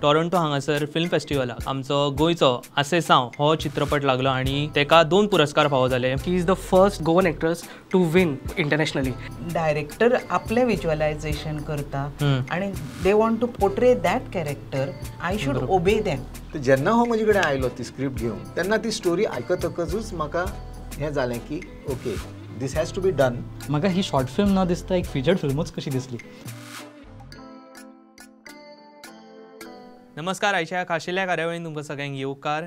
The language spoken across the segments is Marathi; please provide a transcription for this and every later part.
टोरंटो हांगासर फिल्म फेस्टिवलाक आमचो गोयचो आसेसांव हो चित्रपट लागलो आणि तेका 2 पुरस्कार फावो जाले. He is the first Goan actress to win internationally. Director आपले विज्युअलायझेशन करता आणि they want to portray that character. I should obey them. जेन्ना हो म्हजे कडेन आयलो ती स्क्रिप्ट घेवन तेन्ना ती स्टोरी आयकतकच म्हाका हें जालें की okay this has to be done. म्हाका ही शॉर्ट फिल्म न दिसता एक फीचर फिल्मूच कशी दिसली. नमस्कार. आयच्या खाशेल्या कार्यावळीन तुमकां सगळ्यांक येवकार.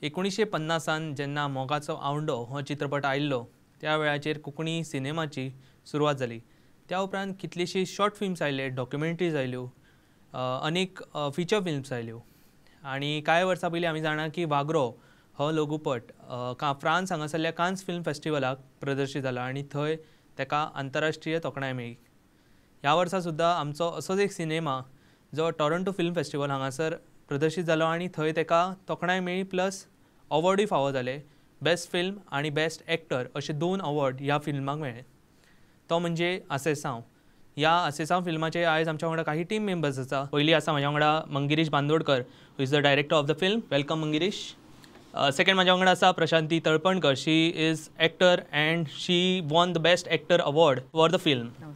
1950 जेन्ना मोगाचो आवंडो हो चित्रपट आयिल्लो त्या वेळाचेर कोंकणी सिनेमाची सुरवात जाली. त्या उपरांत कितलीशी शॉर्ट फिल्म्स आयले, डॉक्युमेंटरीज आयल्यो, अनेक फिचर फिल्म्स आयल्यो आनी कांय वर्सां पयलीं आमी जाणा की वागरो हो लघुपट फ्रांस हांगासरल्या कान्स फिल्म फेस्टिवलाक प्रदर्शीत जाला आनी थंय तेका आंतरराष्ट्रीय तोखणाय मेळ्ळी. ह्या वर्सा सुद्दां आमचो असोच एक सिनेमा जो टोरंटो फिल्म फेस्टिवल हांगासर प्रदर्शीत जालो आनी थंय तेका तोखणाय मेळ्ळी प्लस अवॉर्डूय फावो जाले. बेस्ट फिल्म आनी बेस्ट एक्टर अशे 2 अवॉर्ड ह्या फिल्माक मेळ्ळे. तो म्हणजे आसेसांव. ह्या आसेसांव फिल्माचे आयज आमच्या वांगडा काही टीम मेंबर्स आसा. पयली आसा म्हाज्या वांगडा Mangirish Bandodkar who is the director of the film. Welcome Mangirish. Second म्हाज्या वांगडा आसा Prashanti Talpankar. She is actor and she won the best actor award for the film.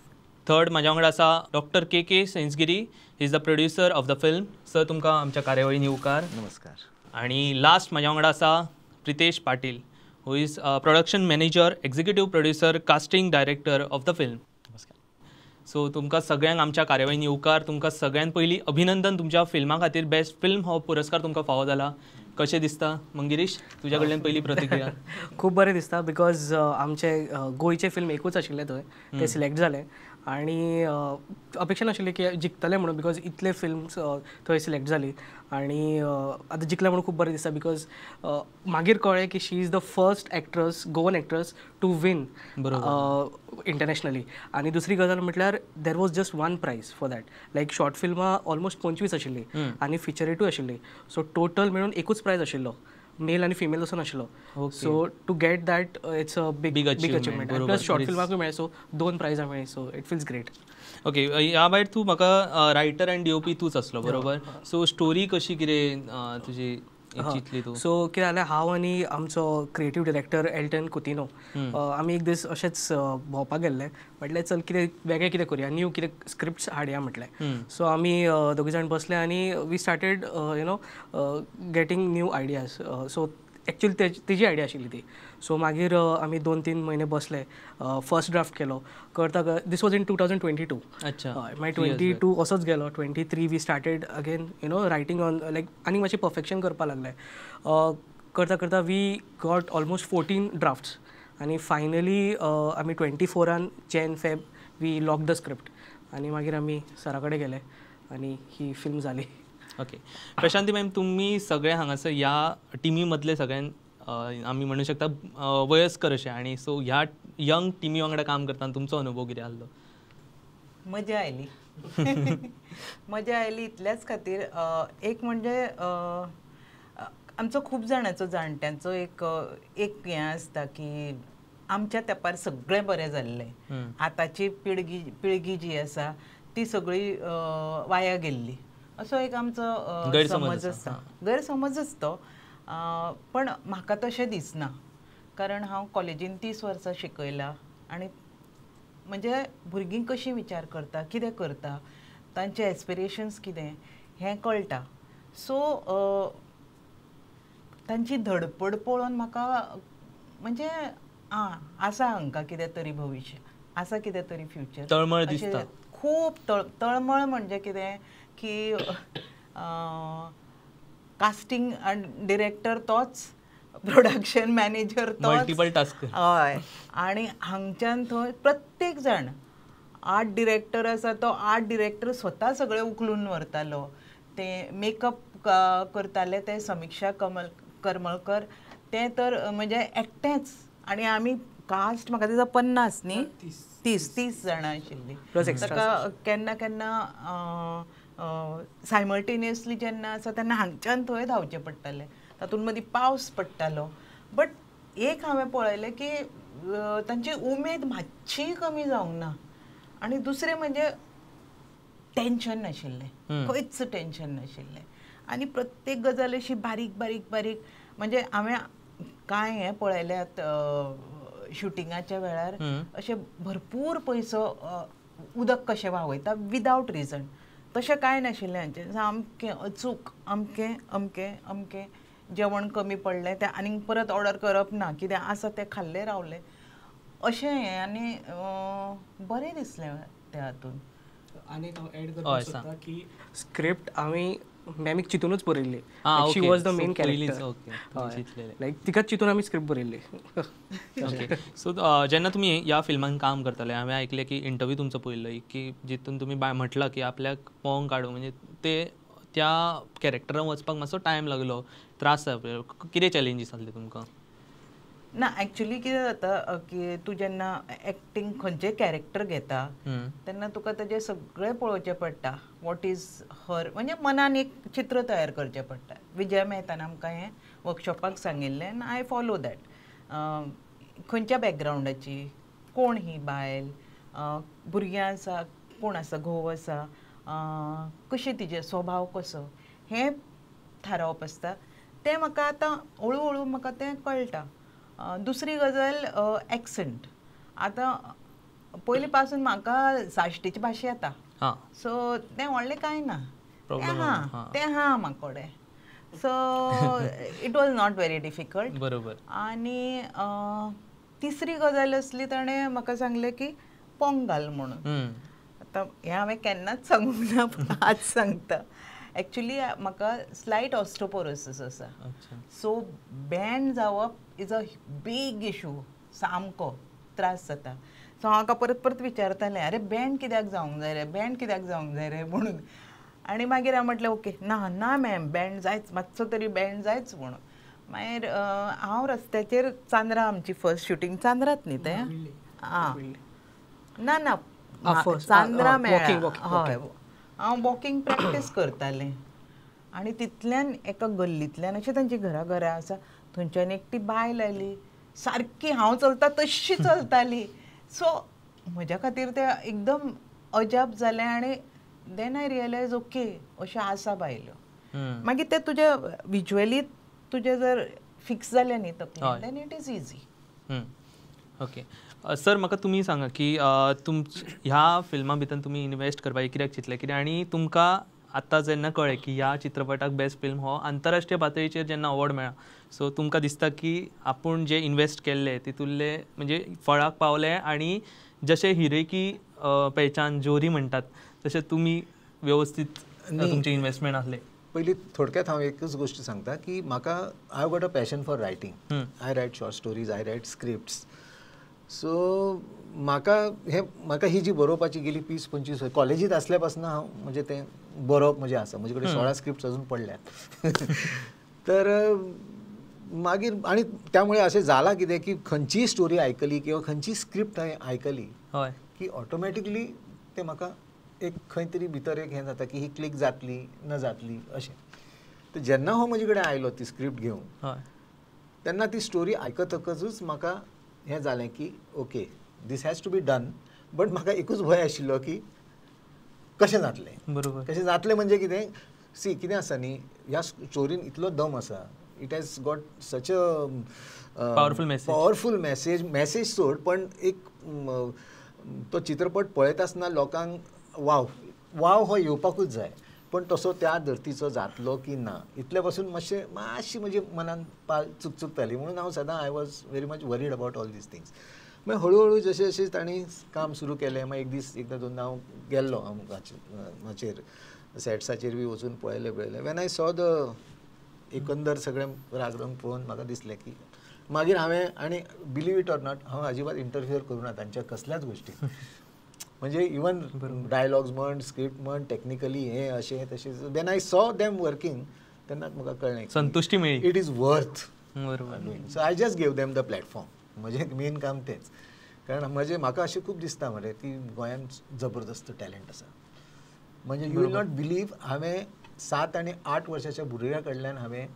Third म्हाज्या वांगडा आसा डॉक्टर के सेंसगिरी. He is the producer of the film. Sir तुमकां आमच्या कार्यावळीन येवकार. नमस्कार. आनी लास्ट म्हाज्या वांगडा आसा Pritesh Patil who is production manager, executive producer, casting director of the film. नमस्कार. सो तुमकां सगळ्यांक आमच्या कार्यावळीन येवकार. तुमकां सगळ्यान पयलीं अभिनंदन तुमच्या फिल्मा खातीर बेस्ट फिल्म हो पुरस्कार तुमकां फावो जाला. कशें दिसता मंगिरीश तुज्या कडल्यान पयली प्रतिक्रिया? खूब बरें दिसता बिकॉज आमचे गोंयचे फिल्म एकूच आशिल्ले थंय ते सिलेक्ट जाले आणि अपेक्षा नाशिल्ली की जिखतले म्हणून बिकॉज इतले फिल्म्स थंय सिलेक्ट जाली आणि आतां जिखले म्हणून खूब बरें दिसता बिकॉज मागीर कळ्ळें की she is the first actress, Goan actress to win internationally. आनी दुसरी गजाल म्हटल्यार there was just one prize for that. Like short फिल्मां ऑलमोस्ट 25 आशिल्ली आनी फिचरेटूय आशिल्ली. सो टोटल मेळून एकूच प्रायज आशिल्लो, मेल आनी फिमेल असो नाशिल्लो. So to get that it's a big achievement. Plus short फिल्माकूय मेळ्ळे सो 2 प्रायजां मेळ्ळी. So it feels great. Okay. ह्या भायर तूं म्हाका रायटर आनी DOP तूच आसलो बरोबर. सो स्टोरी कशी कितें तुजी चिंतली तूं? सो कितें जालें, हांव आनी आमचो क्रिएटीव डिरेक्टर एल्टन कुतिनो आमी एक दीस अशेंच भोंवपाक गेल्ले. म्हटलें चल कितें वेगळें कितें करुया, न्यू कितें स्क्रिप्ट्स हाडया म्हटलें. सो आमी दोगी जाण बसले आनी we started getting new ideas. So actually तेजी आयडिया आशिल्ली ती. सो मागीर आमी 2-3 म्हयने बसले, फर्स्ट ड्राफ्ट केलो. करता दीस वॉज इन 2022. अच्छा. मागीर 22 असोच गेलो. 23 we started again writing on like आनीक मातशें परफेक्शन करपाक लागलें. करता करता वी गॉट ऑलमोस्ट 14 ड्राफ्ट्स आनी फायनली आमी 24 Jan-Feb we lock the script आनी मागीर आमी सरा कडेन गेले आनी ही फिल्म जाली. ओके. प्रशांती मॅम, तुम्ही सगळे हांगासर ह्या टिमी मदले सगळ्यान आमी म्हणू शकता वयस्कर अशे आनी सो ह्या यंग टिमी वांगडा काम करतना तुमचो अनुभव कितें आसलो? मजा आयली. मजा आयली इतल्याच खातीर. एक म्हणजे आमचो खूब जाणांचो जाणट्यांचो एक हें आसता की आमच्या तेंपार सगळें बरें जाल्लें. आतांची पिळगी जी आसा ती सगळी वाया गेल्ली असो एक आमचो गैरसमज आसता. गैरसमजच तो. पण म्हाका तशें दिसना, कारण हांव कॉलेजीन 30 वर्सां शिकयलां आनी म्हणजे भुरगीं कशीं विचार करता, कितें करता, तांचे एस्पिरेशन्स कितें हें कळटा. सो तांची धडपड पळोवन म्हाका म्हणजे आसा हांकां कितें तरी भविश्य, आसा कितें तरी फ्युचर. तळमळ दिसता. खूब तळमळ म्हणजे कितें की कास्टिंग डिरेक्टर तोच, प्रोडक्शन मॅनेजर तोच, मल्टिपल टास्क. हय. आनी हांगच्यान थंय प्रत्येक जाण आर्ट डिरेक्टर आसा तो आर्ट डिरेक्टर स्वता सगळें उखलून व्हरतालो. ते मेकअप करताले ते समीक्षा करमळकर, ते तर म्हणजे एकटेच. आनी आमी कास्ट म्हाका दिसता 50 न्ही, 30 जाणां आशिल्लीं. ताका केन्ना केन्ना सायमल्टेनियसली जेन्ना आसा तेन्ना हांगच्यान थंय धांवचें पडटालें. तातूंत मदीं पावस पडटालो. बट एक हांवें पळयलें की तांची उमेद मातशीय कमी जावंक ना. आनी दुसरें म्हणजे टेन्शन नाशिल्लें, खंयच टेन्शन नाशिल्लें. आनी प्रत्येक गजाल अशी बारीक बारीक बारीक, म्हणजे हांवें कांय हें पळयल्यात शुटिंगाच्या वेळार अशे भरपूर पयसो उदक कशें व्हांवयता विदावट रिजन, तशें कांय नाशिल्लें हांचें. सामकें अचूक अमकें अमकें अमकें जेवण कमी पडलें तें आनीक परत ऑर्डर करप ना, कितें आसा तें खाल्लें रावलें अशें हें. आनी बरें दिसलें त्या हातून. आनी हांव एड करपाक सोदतां की स्क्रिप्ट हांवें मॅमीक चिंतूनच बरयल्ली. शी वॉज द मेन कॅरेक्टर, लायक तिकाच चिंतून आमी स्क्रिप्ट बरयल्ली. ओके. सो जेन्ना तुमी ह्या फिल्मान काम करताले, हांवें आयकलें की इंटरव्यू तुमचो पळयल्लो की जितून तुमी म्हटलां की आपल्याक पोंग काडूंक, म्हणजे ते त्या कॅरेक्टरान वचपाक मातसो टायम लागलो, त्रास जाले. कितें चॅलेंजीस आसले तुमकां? ना, एक्चुली कितें जाता की तूं जेन्ना एक्टींग खंयचें कॅरेक्टर घेता तेन्ना तुका तेजें सगळें पळोवचें पडटा. वॉट इज हर, म्हणजे मनान एक चित्र तयार करचें पडटा. विजय मेहतान आमकां हें वर्कशॉपाक सांगिल्लें आनी आय फॉलो दॅट. खंयच्या बॅकग्रावंडाची, कोण ही बायल, भुरग्यां आसा, कोण आसा, घोव आसा, कशें तिजे स्वभाव कसो, हें थारावप आसता. तें म्हाका आतां हळू हळू म्हाका तें कळटा. दुसरी गजाल एक्सेंट. आतां पयलीं पासून म्हाका साश्टीची भाशा येता, सो तें व्हडलें कांय ना, तें हा म्हाका कडेन. So it was not very difficult. बरोबर. आनी तिसरी गजाल असली, ताणें म्हाका सांगलें की पोंग घाल म्हणून. आतां हें हांवें केन्नाच सांगूंक ना, पूण आज सांगता. एक्चुली म्हाका स्लायट ऑस्टोपोरोसिस आसा, सो बँड जावप इज अ बीग इशू. सामको त्रास जाता. सो हांव परत परत विचारतालें, अरे बँड कित्याक जावंक जाय रे, बँड कित्याक जावंक जाय रे म्हणून. आनी मागीर हांवें म्हटलें ओके, ना ना मॅम, बँड जायच, मातसो तरी बँड जायच म्हणून. मागीर हांव रस्त्याचेर, चांद्रा आमची फर्स्ट शूटिंग चांद्रात न्ही तें, ना ना चांद्रा मेळ्ळा. हय, हांव वॉकिंग प्रॅक्टीस करतालें आनी तितल्यान एका गल्लींतल्यान, अशें तांची घरा आसा, थंयच्यान एकटी बायल आयली, सारकी हांव चलता तशी चलताली. सो म्हज्या खातीर तें एकदम अजाप जालें. आनी देन आय रियलायज ओके, अशें आसा बायल्यो. मागीर तें तुजें विज्युअली तुजें जर फिक्स जालें न्ही तकलेन, then it is easy. Okay. Sir, म्हाका तुमी सांगा की ह्या फिल्मा भितर तुमी इन्वेस्ट करपाक कित्याक चिंतलें, कित्याक आनी तुमकां आतां जेन्ना कळ्ळें की ह्या चित्रपटाक बेस्ट फिल्म हो आंतरराष्ट्रीय पातळीचेर जेन्ना अवॉर्ड मेळ्ळा, सो तुमकां दिसता की आपूण जे इन्वेस्ट केल्ले तितूंतले म्हणजे फळाक पावले, आनी जशे हिरेकी पहचान जोरी म्हणटात तशें तुमी व्यवस्थीत तुमचें इन्वेस्टमेंट आसलें? पयलीं थोडक्यात हांव एकच गोश्ट सांगता की म्हाका, I got a passion for writing. I write short stories, I write scripts. So म्हाका ही जी बरोवपाची गेली 20-25 कॉलेजीत आसल्या पासून हांव म्हणजे तें बरोवप म्हणजे आसा. म्हजे कडेन 16 स्क्रिप्ट्स अजून पडल्यात. तर मागीर आनी त्यामुळे अशें जाला कितें की खंयचीय स्टोरी आयकली किंवा खंयची स्क्रिप्ट हांवें आयकली की ऑटोमॅटिकली ते म्हाका एक खंय तरी भितर एक हें जाता की ही क्लिक जातली न जातली अशें. तर जेन्ना हो म्हजे कडेन आयलो ती स्क्रिप्ट घेवन, तेन्ना ती स्टोरी आयकतकच म्हाका हें जालें की okay, this has to be done. But म्हाका एकूच भंय आशिल्लो की कशें जातलें. बरोबर. कशें जातलें म्हणजे कितें, सी कितें आसा न्ही, ह्या स्टोरीन इतलो दम आसा. It has got such a powerful message सोड. पण एक तो चित्रपट पळयत आसतना लोकांक वाव हो येवपाकूच जाय. पण तसो त्या धर्तीचो जातलो की ना इतले पासून मातशी म्हजे मनान पाल चुकचुकताली. म्हणून हांव सदां I was very much worried about all these things. मागीर हळू जशें जशें तांणी काम सुरू केलें, मागीर एक दीस एकदां दोनदां हांव गेल्लो हाचेर सॅट्साचेर बी वचून पळयलें. वेन आय सॉ द एकंदर सगळें रागरंग पळोवन म्हाका दिसलें की मागीर हांवें, आनी बिलीव इट ऑर नॉट, हांव अजिबात इंटरफियर करूना तांच्या कसल्याच गोश्टी. म्हणजे इवन डायलॉग्स म्हण, स्क्रिप्ट म्हण, टॅक्निकली हें अशें तशें. When I saw them working, तेन्नाच म्हाका कळ्ळें संतुष्टी मेळ्ळी. It is worth. बरोबर. So I just gave them the platform. म्हजें मेन काम तेंच. कारण म्हाका अशें खूब दिसता मरे की गोंयांत जबरदस्त टॅलंट आसा. म्हणजे यू वील नॉट बिलीव, हांवें 7 आनी 8 वर्साच्या भुरग्या कडल्यान हांवें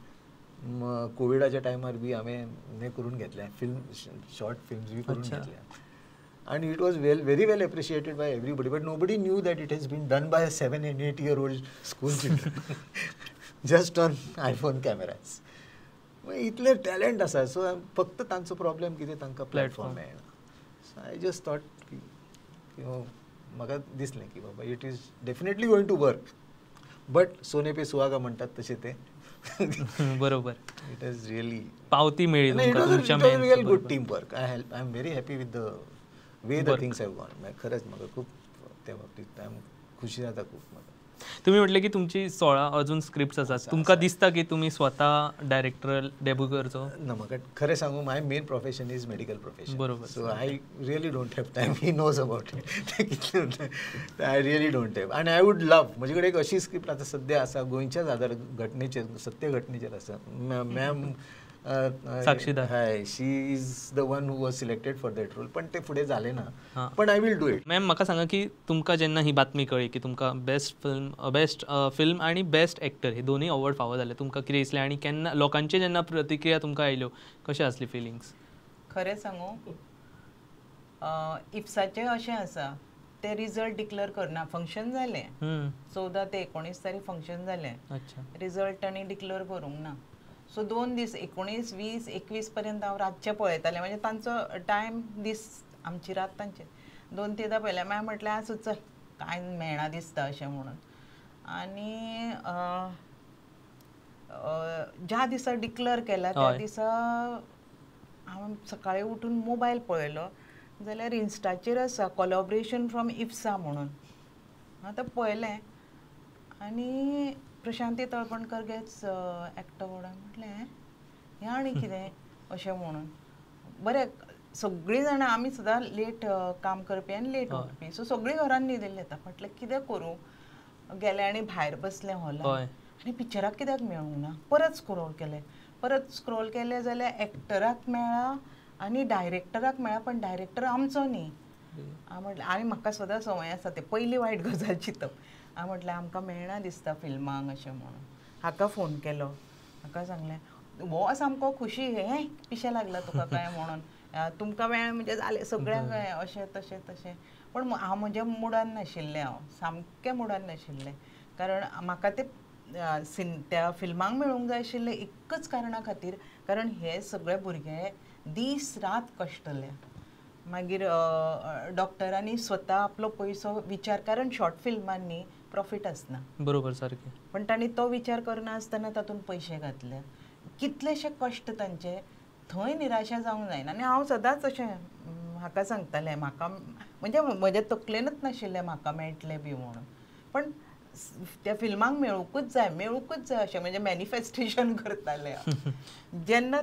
कोविडाच्या टायमार बी हांवें हें करून घेतलें, फिल्म शॉर्ट फिल्म्स बी करून घेतल्या. and it was very well appreciated by everybody, but nobody knew that it has been done by a 7 and 8 year old school children just on iPhone cameras. इतले टॅलेंट आसा, सो फक्त तांचो प्रॉब्लेम कितें, तांकां प्लॅटफॉर्म मेळना. सो आय जस्ट थॉट की म्हाका दिसलें की बाबा it is definitely going to work, but सोने पे सुहागा म्हणटात तशें तें बरोबर. इट इज रियली पावती मेळ्ळी तुमकां तुमच्या main real good team work. I am very happy with the way the things have gone. खरंच म्हाका खूब त्या बाबतींत खुशी जाता खूब म्हाका. तुम्ही म्हटले की तुमची 16 अजून स्क्रिप्ट्स आसात. तुमकां दिसता की तुम्ही स्वतः डायरेक्टराल डेब्यू करचो? ना, म्हाका खरें सांगू, my main profession is medical profession. बरोबर. So I really don't have time. He knows about it. I really don't have. आनी आय वूड लव, म्हजे कडेन एक अशी स्क्रिप्ट आतां सद्या आसा, गोंयच्याच आधार घटनेचेर, सत्य घटनेचेर आसा. मॅम साक्षीदार, हय, she is the one who was selected for that role, पण ते फुडें जालें ना, पण I will do it. Ma'am म्हाका सांगा की तुमकां जेन्ना ही बातमी कळ्ळी की तुमकां बेस्ट फिल्म आनी बेस्ट एक्टर हे दोनूय अवॉर्ड फावो जाले, तुमकां कितें दिसलें आनी केन्ना लोकांचे जेन्ना प्रतिक्रिया तुमकां आयल्यो कशें आसली फिलिंग्स? खरें सांगू, इफ्साचें अशें आसा, ते रिजल्ट डिक्लेअर करना. फंक्शन जालें 14 ते 19 तारीख फंक्शन जालें. अच्छा. रिजल्ट आनी डिक्लेअर करूंक ना. सो 2 दीस 19, 20, 21 पर्यंत हांव रातचें पळयतालें. म्हणजे तांचो टायम दीस, आमची रात तांचे 2-3दां पळयलें. मागीर म्हटलें आसूं चल, कांय मेळना दिसता अशें म्हणून. आनी ज्या दिसा डिक्लेअर केला त्या दिसा हांव सकाळीं उठून मोबायल पळयलो जाल्यार इन्स्टाचेर आसा कोलॅबोरेशन फ्रॉम इफ्सा म्हणून. आतां पळयलें आनी Prashanti Talpankar gates actor award. म्हटलें हें आनी कितें अशें म्हणून. बरें, सगळीं जाणां आमी सुद्दां लेट काम करपी आनी लेट उठपी, सो सगळीं घरान न्हिदेली येता. म्हटलें कितें करूं, गेलें आनी भायर बसलें हॉलान, आनी पिक्चराक कित्याक मेळूंक ना. परत स्क्रोल केलें जाल्यार एक्टराक मेळ्ळा आनी डायरेक्टराक मेळ्ळा, पण डायरेक्टर आमचो न्ही. हांव म्हटलें, आनी म्हाका सदां संवय आसा ते पयली वायट गजाल चिंतप. हांव म्हटलें आमकां मेळना दिसता फिल्मांक अशें म्हणून. हाका फोन केलो, हाका सांगलें, हो सामको खुशी, हें पिशें लागला तुका काय म्हणून, तुमकां मेळ्ळें म्हणजे जालें सगळ्यांक अशें तशें. पण हांव म्हज्या मुडान नाशिल्लें, हांव सामकें मुडान नाशिल्लें. कारण म्हाका ते त्या फिल्मांक मेळूंक जाय आशिल्लें एकच कारणा खातीर, कारण हे सगळे भुरगे दीस रात कश्टले. मागीर डॉक्टरांनी स्वता आपलो पयसो विचार, कारण शॉर्ट फिल्मांनी प्रॉफीट आसना. बरोबर, सारकें. पण तांणी तो विचार करना आसतना तातूंत पयशे घातले. कितलेशे कश्ट तांचे, थंय निराशा जावंक जायना. आनी हांव सदांच अशें हाका सांगतालें, म्हाका म्हणजे म्हज्या तकलेनूच नाशिल्लें म्हाका मेळटलें बी म्हणून. पण त्या फिल्मांक मेळूंकूच जाय अशें म्हणजे मॅनिफेस्टेशन करतालें हांव. जेन्ना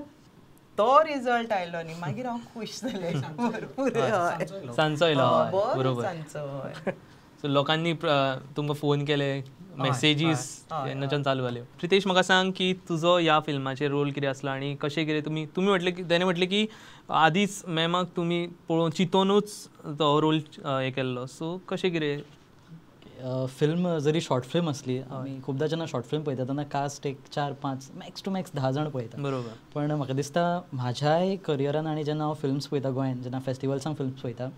तो रिजल्ट आयलो न्ही, मागीर हांव खूश जालें भरपूर. सांचो आयलो, बरोबर. सांचो. सो लोकांनी तुमकां फोन केले, मेसेजीस जेन्नाच्यान चालू जाल्यो. प्रितेश, म्हाका सांग की तुजो ह्या फिल्माचेर रोल कितें आसलो आनी कशें कितें तुमी म्हटलें की ताणें म्हटलें की आदींच मॅमाक तुमी पळोवन चिंतूनूच तो रोल हें केल्लो. सो कशें कितें? फिल्म जरी शॉर्ट फिल्म असली, आमी खुबदां जेन्ना शॉर्ट फिल्म पळयता तेन्ना कास्ट एक 4-5 मॅक्स टू मॅक्स 10 जाण पळयता. बरोबर. पण म्हाका दिसता म्हाज्याय करियरान आनी जेन्ना हांव फिल्म्स पळयता गोंयान, जेन्ना फेस्टिवल्सांक फिल्म्स पळयता,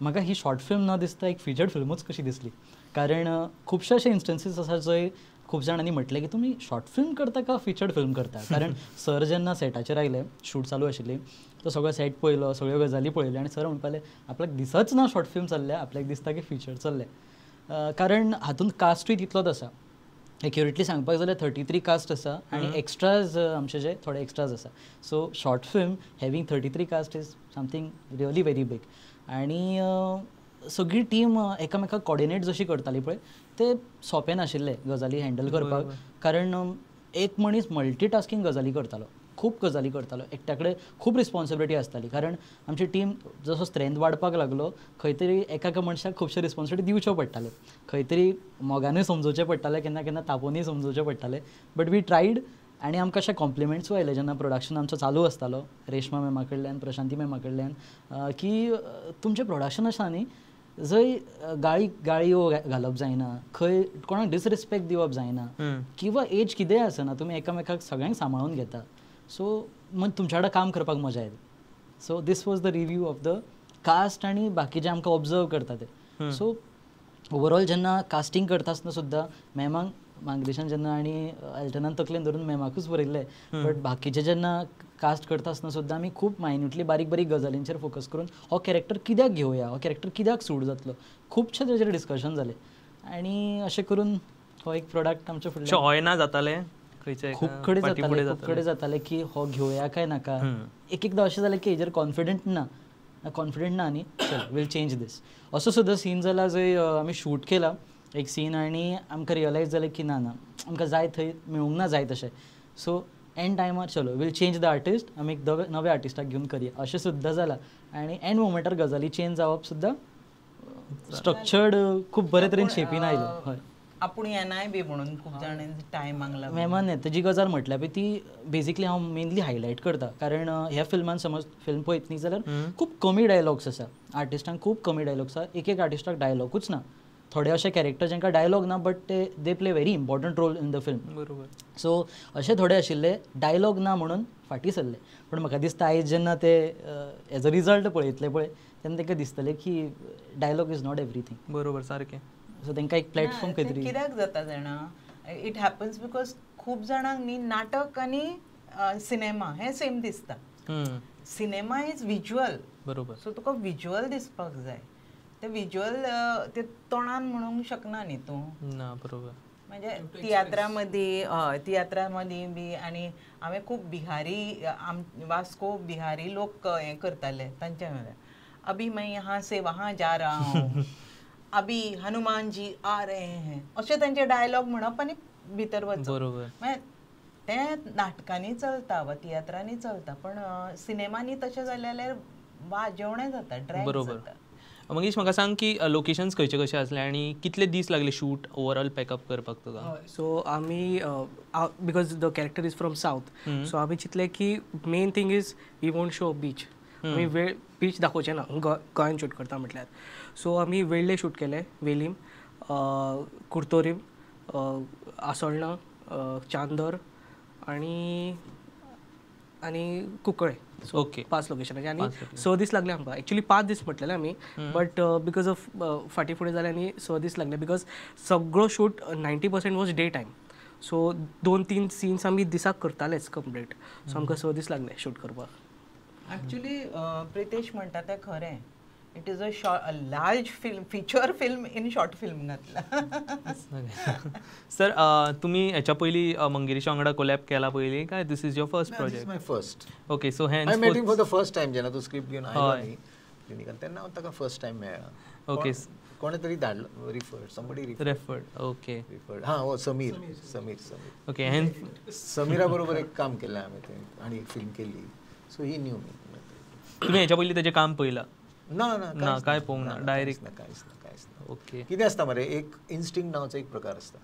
म्हाका ही शॉर्ट फिल्म न दिसता एक फिचर्ड फिल्मूच कशी दिसली. कारण खुबशे अशे इन्स्टन्सीस आसा जंय खूब जाणांनी म्हटलें की तुमी शॉर्ट फिल्म करता का फिचर्ड फिल्म करता. कारण सर जेन्ना सेटाचेर आयले, शूट चालू आशिल्ली, तो सगळो सेट पळयलो, सगळ्यो गजाली पळयल्यो आनी सर म्हणपाले आपल्याक दिसच ना शॉर्ट फिल्म चल्ले, आपल्याक दिसता की फिचर चल्ले. कारण हातूंत कास्टूय तितलोच आसा. एक्युरेटली सांगपाक जाल्यार 33 कास्ट आसा आनी एक्स्ट्राज आमचे जे थोडे एक्स्ट्राज आसा. So short film having 33 cast is something really very big. आनी सगळी टीम एकामेकाक कॉर्डिनेट जशी करताली पळय, ते सोंपें नाशिल्लें गजाली हँडल करपाक. कारण एक मनीस मल्टीटास्कींग गजाली करतालो, खूब गजाली करतालो, एकट्या कडेन खूब रिस्पॉन्सिबिलिटी आसताली. कारण आमची टीम जसो स्ट्रेंथ वाडपाक लागलो, खंय तरी एका मनशाक खुबशे रिस्पॉन्सिबिलिटी दिवच्यो पडटाल्यो. खंय तरी मोगानूय समजोवचें पडटालें, केन्ना केन्ना तापोवनूय समजोवचें पडटालें. But we tried. आनी आमकां अशे कॉम्प्लिमेंट्सूय आयले जेन्ना प्रोडक्शन आमचो चालू आसतालो, रेश्मा मॅमा कडल्यान, प्रशांती मॅमा कडल्यान, की तुमचें प्रोडक्शन आसा न्ही, जंय गाळयो घालप जायना, खंय कोणाक डिसरिस्पेक्ट दिवप जायना, किंवा एज कितेंय आसना, तुमी एकामेकाक सगळ्यांक सांबाळून घेता. सो तुमच्या वांगडा काम करपाक मजा येता. So this was the review of the cast आनी बाकीचे आमकां ऑब्जर्व करता ते. सो ओवरऑल जेन्ना कास्टिंग करता आसतना सुद्दां मॅमांक मांगदेशान जेन्ना आनी एल्टनान तकलेन धरून मॅमाकूच बरयल्लें, बट बाकीचे जेन्ना कास्ट करता आसतना सुद्दां आमी खूब मायन्युटली बारीक बारीक गजालींचेर फोकस करून हो कॅरेक्टर कित्याक घेवया, हो कॅरेक्टर कित्याक सूट जातलो, खुबशे तेजेर डिस्कशन जालें. आनी अशें करून हो एक प्रोडक्ट आमचे फुडले होयना जातालें खंयचे खूब कडेन जातालें की हो घेवया काय नाका. एकदां अशें जालें की हेजेर कॉन्फिडंट ना न्ही, चल वील चेंज दीस असो सुद्दां सीन जाला जंय आमी शूट केला एक सीन आनी आमकां रियलायज जालें की ना आमकां जाय थंय मेळूंक ना जाय तशें. सो एंड टायमार चलो वील चेंज द आर्टिस्ट, आमी एक नव्या आर्टिस्टाक घेवन करया अशें सुद्दां जालां. आनी एंड मोमेंटार गजाली चेंज जावप सुद्दां स्ट्रक्चर्ड खूब बरे तरेन शेपीन आयलो. हय आपूण येनाय बी म्हणून खूब जाणांनी टायमाक लागून मॅमान तेजी गजाल म्हटल्यार पळय ती बेजिकली हांव मेनली हायलायट करता, कारण ह्या फिल्मान समज फिल्म पळयत न्ही जाल्यार खूब कमी डायलॉग्स आसा, आर्टिस्टांक खूब कमी डायलॉग्स आसा, एक आर्टिस्टाक डायलॉगूच ना. थोडे अशे कॅरेक्टर जांकां डायलॉग ना but they play very important role in the film. बरोबर. सो अशे थोडे आशिल्ले डायलॉग ना म्हणून फाटीं सरले. पण म्हाका दिसता आयज जेन्ना ते एज अ रिजल्ट पळयतले पळय तेन्ना तांकां दिसतलें की डायलॉग इज नॉट एवरीथींग. बरोबर सारकें. सो तांकां एक प्लॅटफॉर्म खंय तरी कित्याक जाता जाणा, इट हॅपन्स बिकॉज खूब जाणांक न्ही नाटक आनी सिनेमा हें सेम दिसता. Cinema is visual. बरोबर. सो तुका विज्युअल दिसपाक जाय. ते विज्युअल ते तोंडान म्हणूंक शकना न्ही तूं. ना बरोबर. म्हणजे तियात्रा मदीं बी आनी हांवें खूब बिहारी वास्को बिहारी लोक हें करताले तांचे अभी मैं यहाँ से वहाँ जा रहा हूँ, अभी हनुमान जी आ रहे हैं अशे तांचे डायलॉग म्हणप आनी भितर वचप. बरोबर. ते नाटकांनी चलता वा तियात्रांनी चलता, पण सिनेमांनी तशें जाल्यार वाजवणें जाता, ड्रॅग जाता. मंगेश म्हाका सांग की लोकेशन्स खंयचे कशे आसले आनी कितले दीस लागले शूट ओवरऑल पॅकअप करपाक तुका? सो आमी because the character is from south, so आमी चिंतलें की main thing is we won't show beach. आमी बीच दाखोवचें ना, गोंयान शूट करता म्हटल्यार. सो आमी वेळ्ळे शूट केले, वेलीम, कुर्तोरीम, आसोळणा, चांदर आनी कुंकळे. सो 5 लोकेशनाचे आनी 6 दीस लागले आमकां. एक्चुअली 5 दीस म्हटलेले आमी, बट बिकॉज ऑफ फाटीं फुडें जालें आनी 6 दीस लागले बिकॉज सगळो shoot 90% was day time. So 2-3 scenes आमी दिसाक करतालेच कंप्लीट. सो आमकां 6 दीस लागले शूट करपाक. एक्चुअली प्रितेश म्हणटा तें खरें. It is a large film, feature film in short film घातला. सर तुम्ही ह्याच्या पयलीं मंगेशा वांगडा कोलॅब केला पयलीं काय this is your first project? My first. Okay. So I met him for the first time जेन्ना तूं स्क्रिप्ट घेवन आयलो न्ही क्लिनिकान, तेन्ना हांव ताका फर्स्ट टाइम मेळ्ळा. ओके. कोणे तरी धाडलो, referred, somebody referred. Okay. Referred. हां, हो समीर. ओके. समीरा बरोबर एक काम केलें हांवें थंय आनी एक फिल्म केल्ली. सो ही न्यू मी. तुम्ही ह्याच्या पयलीं तेजें काम पळयलां? ना काय पळोवंक ना, डायरेक्ट? कांयच ना. ओके. कितें आसता मरे, एक इन्स्टिंक्ट नांवाचो एक प्रकार आसता,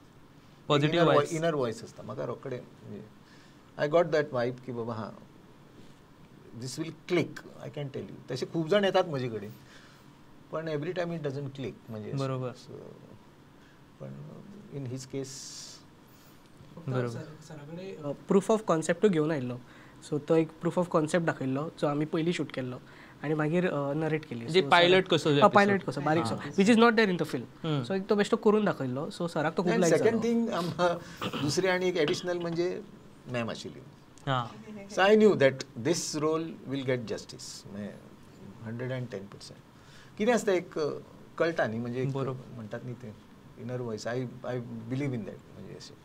पॉझिटिव्ह वायब्स, इनर वॉयस आसता. म्हाका रोखडें आय गॉट दॅट वायब की बाबा हां this will click. I can tell you. तशे खूब जाण येतात म्हजे कडेन, पण every time it doesn't click. म्हणजे बरोबर. पण इन हीज केस सरा कडेन प्रूफ ऑफ कॉन्सेप्टूय घेवन आयिल्लो. सो तो एक प्रूफ ऑफ कॉन्सेप्ट दाखयल्लो जो आमी पयलीं शूट केल्लो आनी मागीर नरेट केली. म्हणजे पायलट कसो? पायलट कसो बारीकसो, which is not there in the film. So एक तो बेश्टो करून दाखयल्लो. सो सराक तो खूब लायक जालो. सेकंड थिंग दुसरी आनी एक एडिशनल म्हणजे मॅम आशिल्ली. So I knew that this role will get justice. 110%. कितें आसता एक कळटा न्ही, म्हणजे म्हणटात न्ही ते inner voice. I believe in that. म्हणजे अशें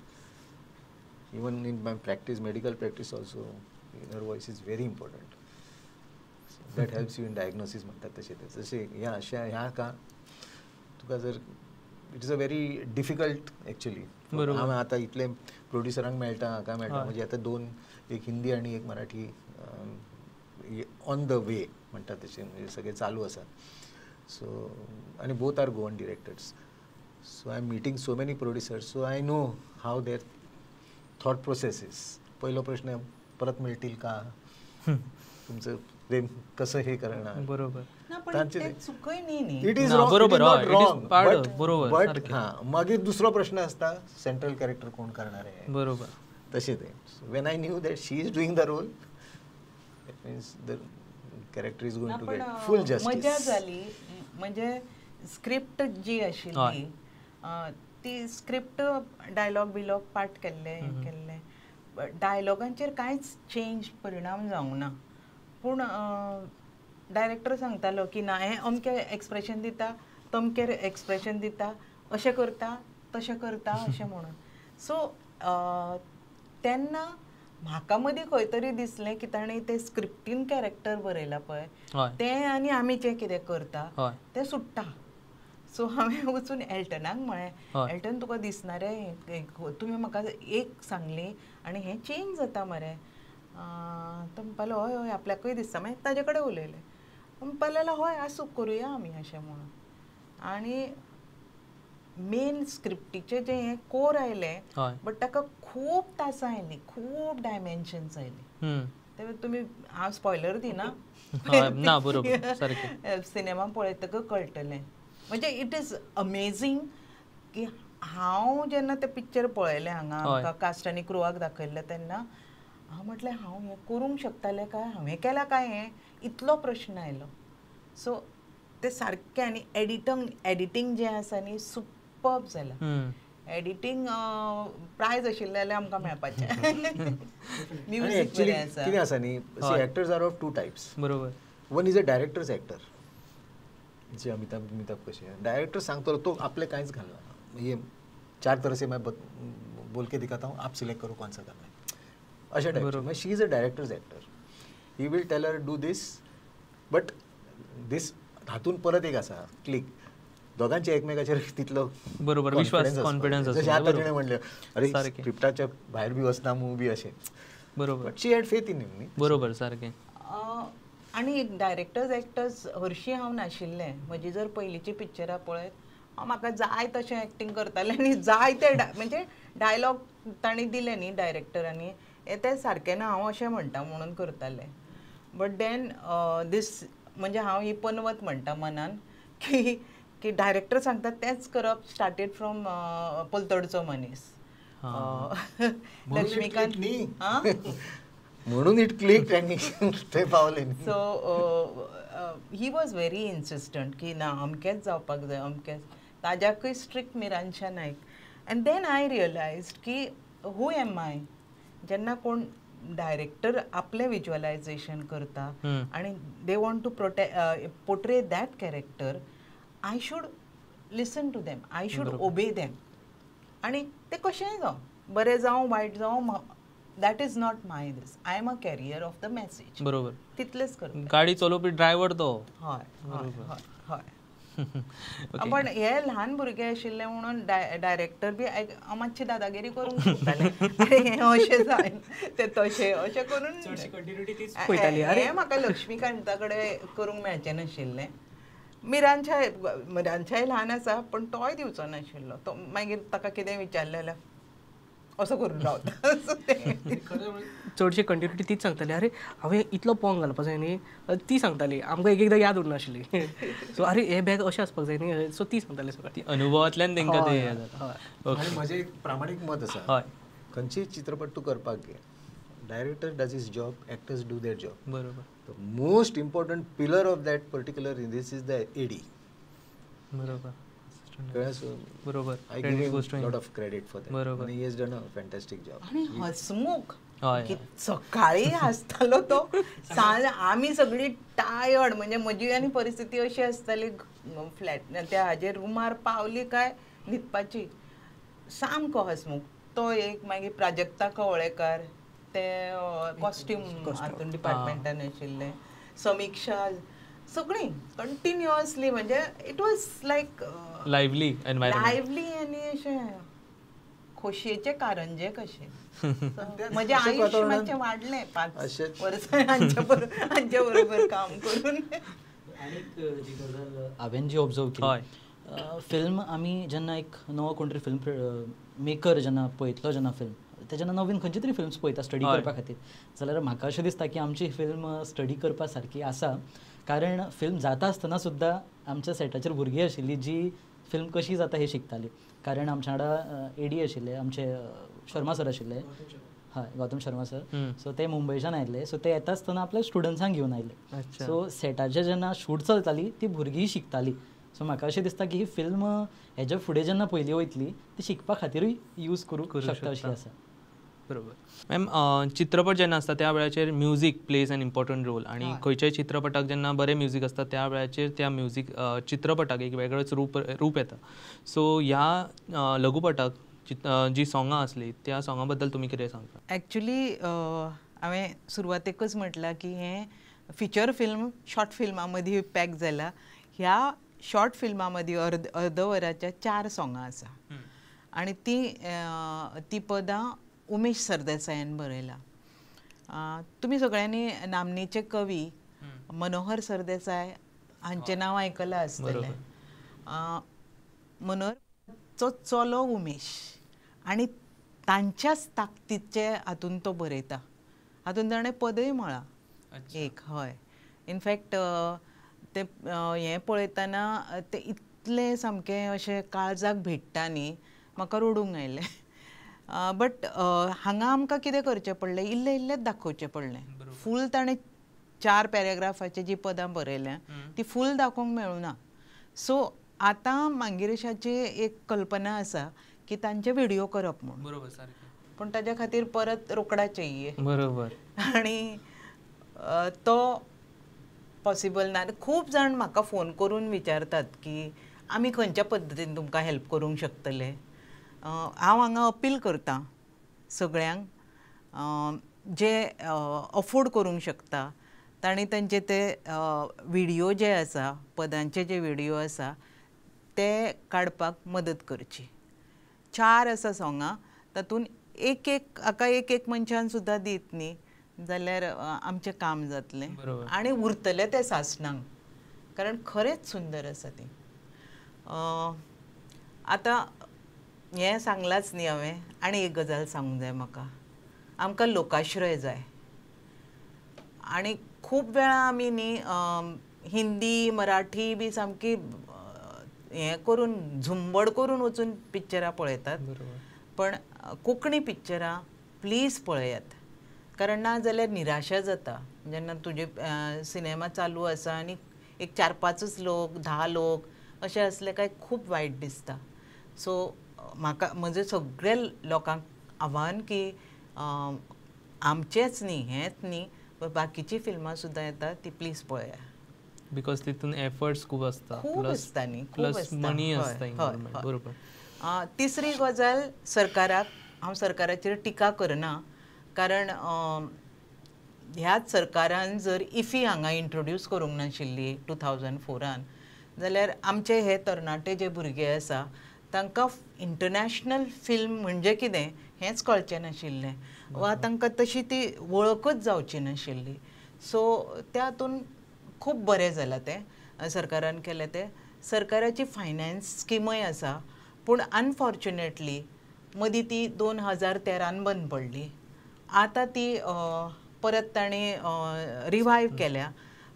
even in my practice, medical practice also inner voice is very important. That helps you in diagnosis म्हणटात तशें. तशें ह्या का तुका जर it is a very difficult actually. हांवें आतां इतले प्रोड्युसरांक मेळटा, हाका मेळटा, म्हणजे आतां 2, एक हिंदी आनी एक मराठी ऑन द वे म्हणटात तशें, म्हणजे सगळें चालू आसा. सो आनी both are Goan directors. So I am meeting so many producers. So I know how their thought process is. पहिलो प्रश्न परत मिळतील का, तुमचं प्रेम कसं हे करणार. बरोबर. चुकय न्ही. इट इज बरोबर. बट हां मागीर दुसरो प्रश्न आसता, सेंट्रल कॅरेक्टर कोण करणार आहे. बरोबर. तशें तें when I knew that she is doing the role, it means character is going to पण गेट फुल मजा जस्टिस. झाली म्हणजे स्क्रिप्ट जी आशिल्ली ती स्क्रिप्ट डायलॉग बिलॉग पाठ केल्ले डायलॉगांचेर कांयच चेंज परिणाम जावंक ना पूण डायरेक्टर सांगतालो की ना हें अमकें एक्सप्रेशन दिता तमकें एक्सप्रेशन दिता अशें करता तशें करता अशें म्हणून सो तेन्ना म्हाका मदीं खंय तरी दिसलें की ताणें तें स्क्रिप्टीन कॅरेक्टर बरयलां पळय तें आनी आमी जें कितें करता तें सुट्टा सो हांवें वचून एल्टनाक म्हळें एल्टन तुका दिसना रे तुमी म्हाका एक सांगली आनी हें चेंज जाता मरे तो म्हणपालो हय हय आपल्याकूय दिसता मागीर ताजे कडेन उलयलें म्हणपालें हय आसूं करुया आमी अशें म्हणून आनी मेन स्क्रिप्टीचें जें हें कोर आयलें बट ताका खूब तासां आयलीं खूब डायमेन्शन्स आयलीं ते तुमी हांव स्पॉयलर दिना ना बरोबर सारकें सिनेमा पळयतकच कळटलें म्हणजे इट इज अमेझींग की हांव जेन्ना तें पिक्चर पळयलें हांगा आमकां कास्ट आनी क्रुवाक दाखयल्लें तेन्ना हांव म्हटलें हांव हें करूंक शकतालें काय हांवें केलां काय हें इतलो प्रश्न आयलो सो तें सारकें आनी एडिटींग जें आसा न्ही सुपर्ब जालां एडिटींग प्रायज आशिल्लें जाल्यार आमकां मेळपाचें म्युजीक बरें आसा कितें आसा न्ही actors are of two types बरोबर one is a director's actor जे अमिताभ कशे डायरेक्टर सांगतलो तो आपले कांयच घालना ये 4 तरह से मैं बोल के दिखाता हूँ आप सिलेक्ट करो कौन सा करना है अशा type she is a director's actor he will tell her do this but this हातून परत एक आसा क्लिक दोगांचे एकमेकाचेर तितलो बरोबर विश्वास कॉन्फिडन्स जशें आतां तिणें म्हणलें अरे स्क्रिप्टाच्या भायर बी वचना मूवी अशें बरोबर शी हॅड फेथ इन हिम न्ही बरोबर सारकें आनी डायरेक्टर्स एक्टर्स हरशीं हांव नाशिल्लें म्हजी जर पयलींची पिक्चरां पळयत हांव म्हाका जाय तशें एक्टींग करतालें आनी जाय ते म्हणजे डायलॉग तांणी दिले न्ही डायरेक्टरांनी तें सारकें ना हांव अशें म्हणटा म्हणून करतालें बट देन दीस म्हणजे हांव ही पनवत म्हणटा मनान की डायरेक्टर सांगता तेंच करप स्टार्टेड फ्रॉम पलतडचो मनीस लक्ष्मीकांत न्ही म्हणून इट क्लिक आनी थंय पावले so he was very insistent की ना अमकेंच जावपाक जाय अमकेंच ताज्याकूय स्ट्रिक्ट मिरांच्या नायक एन्ड देन आय रियलायज्ड की हू एम आय जेन्ना कोण डायरेक्टर आपलें विज्युअलायजेशन करता आनी they want to portray that character I should listen to them I should obey them आनी तें कशेंय जावं बरें जावं वायट जावं that is not my this I am a carrier of the message बरोबर तितलेंच करता गाडी चलोवपी ड्रायव्हर तो हय हय हय पण हे ल्हान भुरगे आशिल्ले म्हणून डायरेक्टर बी मातशी दादागिरी करूंक सोदताले अरे हें अशें जाय तें तशें अशें करून हें म्हाका लक्ष्मीकांता कडेन करूंक मेळचें नाशिल्लें मिरांच्याय ल्हान आसा पण तोय दिवचो नाशिल्लो तो मागीर ताका कितें विचारलें जाल्यार असो करून रावता चडशी कंटिन्युटी तीच सांगताली अरे हांवें इतलो पोंग घालपाक जाय न्ही ती सांगताली आमकां एक एकदां याद उरनाशिल्ली सो अरे हे बॅग अशें आसपाक जाय न्ही सो ती सांगताली सगळी अनुभवांतल्यान तांकां ते आनी म्हजें एक प्रामाणीक मत आसा हय खंयचीय चित्रपट तूं करपाक गे director does his job actors do their job बरोबर the most important pillar of that particular in this is the AD बरोबर बरोबर I give him lot of credit for that and he has done a fantastic job आणि हसमुख सकाळी हसतालो तो सांज आमी सगळी टायर्ड म्हणजे म्हजी आनी परिस्थिती अशी आसताली फ्लॅट त्या हाजेर रुमार पावली काय न्हिदपाची सामको हसमुख तो एक मागीर प्राजक्ता कवळेकार ते कॉस्ट्यूम हातून डिपार्टमेंटान आशिल्ले समीक्षा सगळीं कंटिन्युअसली म्हणजे इट वॉज लायक लायव्हली लायव्हली आनी अशें खोशयेचे कारंजे कशे म्हजें आयुश्य मातशें वाडलें 5 वर्सां हांचे बरोबर काम करून आनीक जी गजाल हांवें जी ऑब्जर्व केली फिल्म आमी जेन्ना एक नवो कोण तरी फिल्म मेकर जेन्ना पळयतलो जेन्ना फिल्म तेन्ना नवीन खंयची तरी फिल्म्स पळयता स्टडी करपा खातीर जाल्यार म्हाका अशें दिसता की आमची फिल्म स्टडी करपा सारकी आसा कारण फिल्म जाता आसतना सुद्दां आमच्या सेटाचेर भुरगीं आशिल्लीं जी फिल्म कशी जाता हें शिकतालीं कारण आमच्या वांगडा एडी आशिल्ले आमचे शर्मा सर आशिल्ले हय गौतम शर्मा सर. सो ते मुंबयच्यान आयिल्ले. सो ते येता आसतना आपल्या स्टुडंट्सांक घेवन आयिल्ले. सो सेटाचेर जेन्ना शूट चलताली ती भुरगीं शिकतालीं. सो म्हाका अशें दिसता की ही फिल्म हेज्या फुडें जेन्ना पयली वयतली ती शिकपा खातीरूय यूज करूंक शकता अशी आसा. बरोबर. मॅम चित्रपट जेन्ना आसता त्या वेळाचेर music plays an important role आणि खंयच्याय चित्रपटाक जेन्ना बरें म्युझीक आसता त्या वेळाचेर त्या म्युझीक चित्रपटाक एक वेगळेंच रूप येता. सो ह्या लघुपटाक जी सोंगां असली त्या सोंगां बद्दल तुमी कितें सांगता? एक्चुली हांवें सुरवातेकच म्हटलां की हें फिचर फिल्म शॉर्ट फिल्मा मदीं पॅक जाला. ह्या शॉर्ट फिल्मा मदीं अर्द वराच्या 4 सोंगां आसा आनी ती पदां उमेश सरदेसायान बरयला. तुमी सगळ्यांनी नामनेचे कवी मनोहर सरदेसाय हांचें नांव आयकलां आसतलें. मनोहरचो चलो उमेश आनी तांच्याच ताकतीचे हातून तो बरयता. हातून ताणें पदय म्हळां एक. हय, इनफॅक्ट ते हें पळयतना ते इतले सामकें अशें काळजाक भेटटा न्ही, म्हाका रडूंक आयलें. बट हांगा आमकां कितें करचें पडलें, इल्लेंच दाखोवचें पडलें. फूल ताणें 4 पॅरेग्राफाची जी पदां बरयल्या ती फूल दाखोवंक मेळूना. सो आतां मांगेरेशाची एक कल्पना आसा की तांचे व्हिडिओ करप म्हणून. बरोबर, सारकें. पूण ताच्या खातीर परत रोकडा चाहिये. बरोबर. आनी तो पॉसिबल ना. खूब जाण म्हाका फोन करून विचारतात की आमी खंयच्या पद्दतीन तुमकां हेल्प करूंक शकतले. हांव हांगा अपील करतां सगळ्यांक जे अफोर्ड करूंक शकता तांणी तांचे ते व्हिडिओ जे आसा, पदांचे जे व्हिडिओ आसा ते काडपाक मदत करची. 4 आसा सोंगां, तातूंत हाका एक मनशान सुद्दां दीत न्ही जाल्यार आमचें काम जातलें आनी उरतलें तें सासणांक, कारण खरेंच सुंदर आसा ती. आतां हें सांगलांच न्ही हांवें, आनी एक गजाल सांगूंक जाय म्हाका. आमकां लोकाश्रय जाय. आनी खूब वेळा आमी न्ही हिंदी मराठी बी सामकी हें करून झुंबड करून वचून पिक्चरां पळयतात. पण कोंकणी पिक्चरां प्लीज पळयात, कारण ना जाल्यार निराशा जाता जेन्ना तुजे सिनेमा चालू आसा आनी एक 4-5 लोक 10 लोक अशे असले काय खूब वायट दिसता. सो म्हाका म्हजें सगळ्या लोकांक आव्हान की आमचेच न्ही हेंच न्ही बाकीची फिल्मां सुद्दां येता ती प्लीज पळया. बिकॉज तितून एफर्ट्स खूब आसता. खूब आसता न्ही, प्लस मनी आसता. बरोबर. तिसरी गजाल सरकाराक. हांव सरकाराचेर टिका करना, कारण ह्याच सरकारान जर इफी हांगा इंट्रोड्यूस करूंक नाशिल्ली 2004 जाल्यार आमचे हे तरणाटे जे भुरगे आसा तांकां इंटरनॅशनल फिल्म म्हणजे कितें हेंच कळचें नाशिल्लें वा तांकां तशी ती वळखच जावची नाशिल्ली. सो त्या हातून खूब बरें जालां तें सरकारान केलें तें. सरकाराची फायनान्स स्किमय आसा, पूण अनफॉर्च्युनेटली मदीं ती 2013 बंद पडली. आतां ती परत ताणें रिवायव केल्या,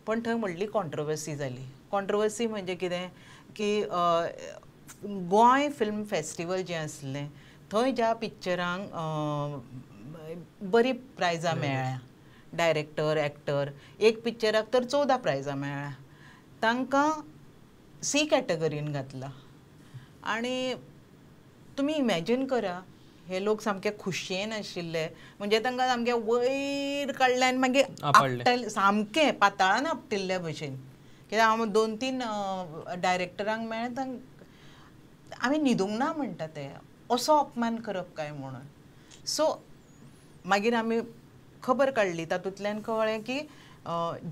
पण थंय व्हडली कॉन्ट्रोवर्सी जाली. कॉन्ट्रोवर्सी म्हणजे कितें की गोंय फिल्म फेस्टिवल जें आसलें थंय ज्या पिक्चरांक बरी प्रायजां मेळ्ळ्या, डायरेक्टर एक्टर, एक पिक्चराक तर 14 प्रायजां मेळ्ळ्या, तांकां C कॅटेगरीन घातला. आनी तुमी इमॅजीन करा, हे लोक सामके खुशयेन आशिल्ले, म्हणजे तांकां सामकें वयर काडलें आनी मागीर सामकें पाताळान आपटिल्ल्या भशेन. कित्याक हांव 2-3 डायरेक्टरांक मेळ्ळें, आमी न्हिदूंक ना म्हणटा ते, असो अपमान करप काय म्हणून. सो मागीर आमी खबर काडली, तातूंतल्यान कळ्ळें की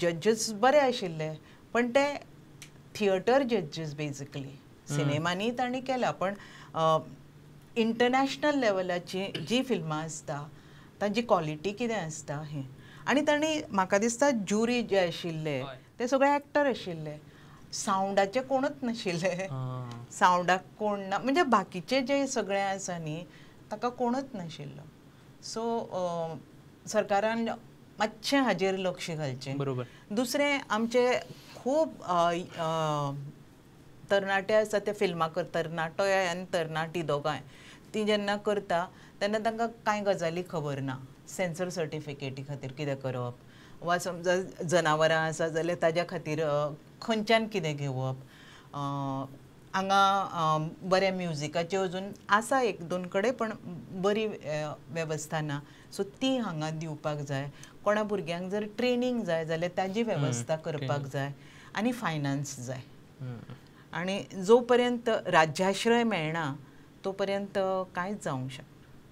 जजीस बरे आशिल्ले, पण ते थिएटर जजीस बेजिकली. सिनेमांनी तांणी केला, पण इंटरनॅशनल लेवलाची जी फिल्मां आसता तांची क्वॉलिटी कितें आसता हें. आनी तांणी म्हाका दिसता ज्युरी जे आशिल्ले ते सगळे एक्टर आशिल्ले, सावंडाचे कोणूच नाशिल्ले. सावंडाक कोण ना, म्हणजे बाकीचे जे सगळें आसा न्ही ताका कोणूच नाशिल्लो. सो सरकारान मातशें हाजेर लक्ष घालचें. बरोबर. दुसरें आमचे खूब तरणाटे आसा ते फिल्मां करता, तरणाटोय आनी तरणाटी दोगांय, ती जेन्ना करता तेन्ना तांकां कांय गजाली खबर ना. सेन्सर सर्टिफिकेटी खातीर कितें करप वा समजा जनावरां आसा जाल्यार ताज्या खातीर खंयच्यान कितें घेवप. हांगा बऱ्या म्युजिकाचे अजून आसा एक दोन कडेन पण बरी वेवस्था ना. सो ती हांगा दिवपाक जाय. कोणा भुरग्यांक जर ट्रेनींग जाय जाल्यार ताजी वेवस्था करपाक जाय आनी फायनान्स जाय. आनी जो पर्यंत राज्याश्रय मेळना तो पर्यंत कांयच जावंक शकना.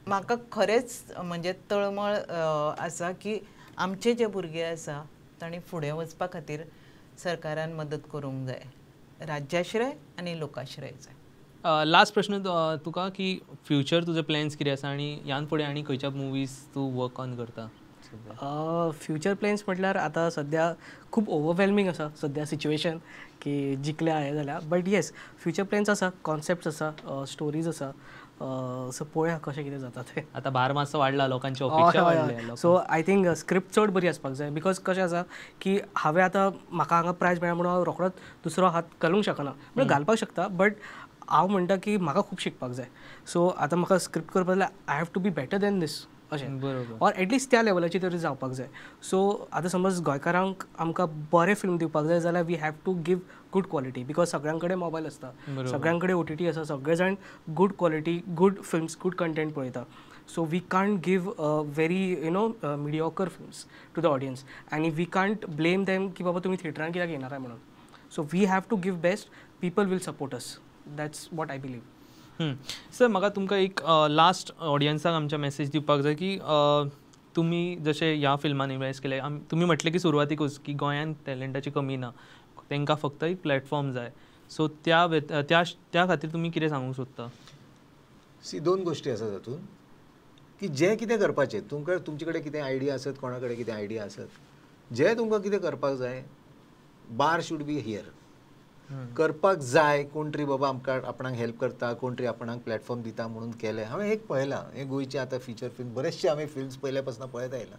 म्हाका खरेंच म्हणजे तळमळ आसा की आमचे जे भुरगे आसा तांणी फुडें वचपा खातीर सरकारान मदत करूंक जाय. राज्याश्रय आनी लोकाश्रय जाय. लास्ट प्रश्न तुका की फ्युचर तुजे प्लॅन्स कितें आसा आनी ह्यान फुडें आनी खंयच्या मुवीज तूं वर्क ऑन करता? फ्युचर प्लॅन्स म्हटल्यार आतां सद्या खूब ओवरवेल्मींग आसा सद्या सिच्युएशन की जिखल्या हें जाल्या. बट येस फ्युचर प्लॅन्स आसा, कॉन्सेप्ट्स आसा, स्टोरीज आसा. सो पळोवया कशें कितें जाता तें. आतां भार मातसो वाडला, लोकांची अपेक्षा वाडल्या. सो आय थिंक स्क्रिप्ट चड बरी आसपाक जाय. बिकॉज कशें आसा की हांवें आतां म्हाका हांगा प्रायज मेळ्ळा म्हणून हांव रोखडोच दुसरो हात घालूंक शकना. म्हणजे घालपाक शकता बट हांव म्हणटा की म्हाका खूब शिकपाक जाय. सो आतां म्हाका स्क्रिप्ट करपाक जाल्यार I have to be better than this अशें, ऑर एटलिस्ट त्या लेवलाची तरी जावपाक जाय. सो आतां समज गोंयकारांक आमकां बरें फिल्म दिवपाक जाय जाल्यार we have to give good quality. Because सगळ्यां कडेन मोबायल आसता, सगळ्यां कडेन OTT आसा, सगळे जाण good quality, good films, good content पळयता. So we can't give very mediocre films to the audience आनी वी कांट ब्लेम देम की बाबा तुमी थिएटरान कित्याक येनार आहे म्हणून. So we have to give best. People will support us. That's what I believe. Sir म्हाका तुमकां एक लास्ट ऑडियन्साक आमच्या मॅसेज दिवपाक जाय की तुमी जशें ह्या फिल्मान इन्वेस्ट केले, तुमी म्हटलें की सुरवातीकूच की गोंयांत टॅलंटाची कमी ना, तांकां फक्त एक प्लॅटफॉर्म जाय. सो त्या खातीर तुमी कितें सांगूंक सोदता? दोन गोश्टी आसात तातूंत की जें कितें करपाचें तुमचे कडेन कितें आयडिया आसत, कोणा कडेन कितें आयडिया आसत, जें तुमकां कितें करपाक जाय, बार शूड बी हियर. करपाक जाय. कोण तरी बाबा आमकां आपणाक हेल्प करता, कोण तरी आपणाक प्लॅटफॉर्म दिता म्हणून केलें. हांवें एक पळयलां, हे गोंयचे आतां फिचर फिल्म बरेचशे हांवें फिल्म्स पयल्या पासून पळयत आयलां.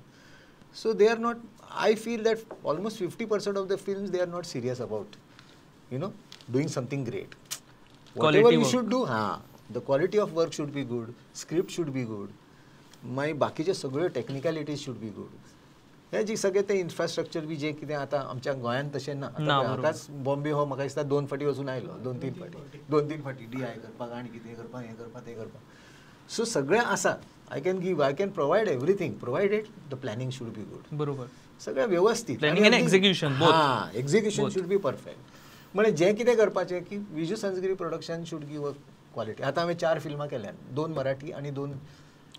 So they are not, I feel that almost 50% of the films they are not serious about doing something great. whatever you should do, the quality of work should be good, script should be good, मागीर बाकीचे सगळ्यो टेक्निकॅलिटीज शूड बी गूड. हे जे सगळे ते इन्फ्रास्ट्रक्चर बी जे कितें आतां आमच्या गोंयांत तशें ना. आतांच बॉम्बे हो म्हाका दिसता 2 फावटी वचून आयलो, 2-3 फावटी DI करपाक आनी कितें करपाक, हें करपाक, तें करपाक. सो सगळें आसा. I can provide everything provided the planning should be good. बरोबर. सगळें व्यवस्थीत. Execution should be perfect. म्हणजे जें कितें करपाचें की Viju Sanskriti production should give a quality. आतां हांवें 4 फिल्मां केल्यात, 2 मराठी आनी 2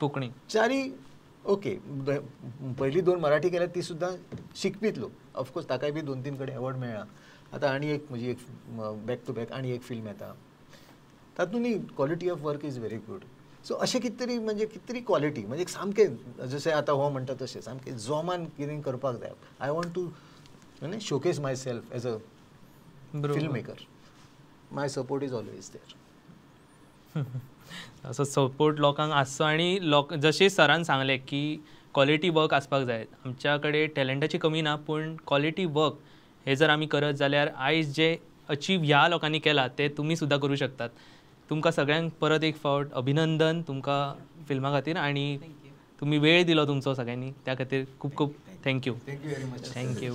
कोंकणी. चारी ओके. पयलीं 2 मराठी केल्यात ती सुद्दां शिकपीत लोक. ऑफकोर्स ताकाय बी 2-3 कडेन अवॉर्ड मेळ्ळा. आतां आनी एक म्हजी एक बॅक टू बॅक आनी एक फिल्म येता, तातूंतय quality of work is very good. So अशें कितें तरी म्हणजे कितें तरी क्वॉलिटी म्हणजे सामकें जशें आतां हो म्हणटा तशें सामकें जोमान कितें करपाक जाय. I want to showcase my self as a film maker. My support is always there. असो सपोर्ट लोकांक आसचो आनी जशें सरान सांगलें की क्वॉलिटी वर्क आसपाक जाय. आमच्या कडेन टॅलंटाची कमी ना, पूण क्वॉलिटी वर्क हे जर आमी करत जाल्यार आयज जे अचीव ह्या लोकांनी केला ते तुमी सुद्दां करूं शकतात. तुमकां सगळ्यांक परत एक फावट अभिनंदन तुमकां फिल्मा खातीर आनी तुमी वेळ दिलो तुमचो सगळ्यांनी त्या खातीर खूब खूब thank you. Thank you very much. Thank you.